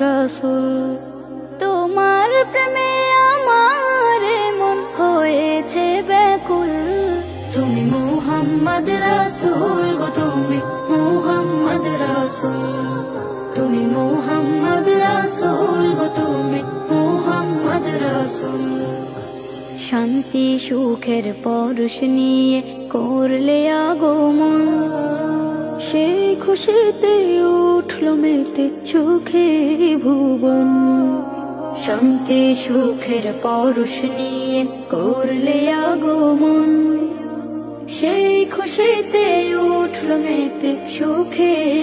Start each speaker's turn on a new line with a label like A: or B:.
A: রাসূল। তোমার প্রেমে আমার মন হয়েছে ব্যাকুল। তুমি মুহাম্মদ রাসূল গো, তুমি মুহাম্মদ রাসূল। তুমি মুহাম্মদ রাসূল গো, তুমি মুহাম্মদ রাসূল। শান্তি সুখের পরশ নিয়ে করলে আগমন, সেই খুশিতে উঠল মেতে সুখে ভুবন। শান্তি সুখের পরশ নিয়ে করলে আগমন, সেই খুশিতে উঠল মেতে সুখে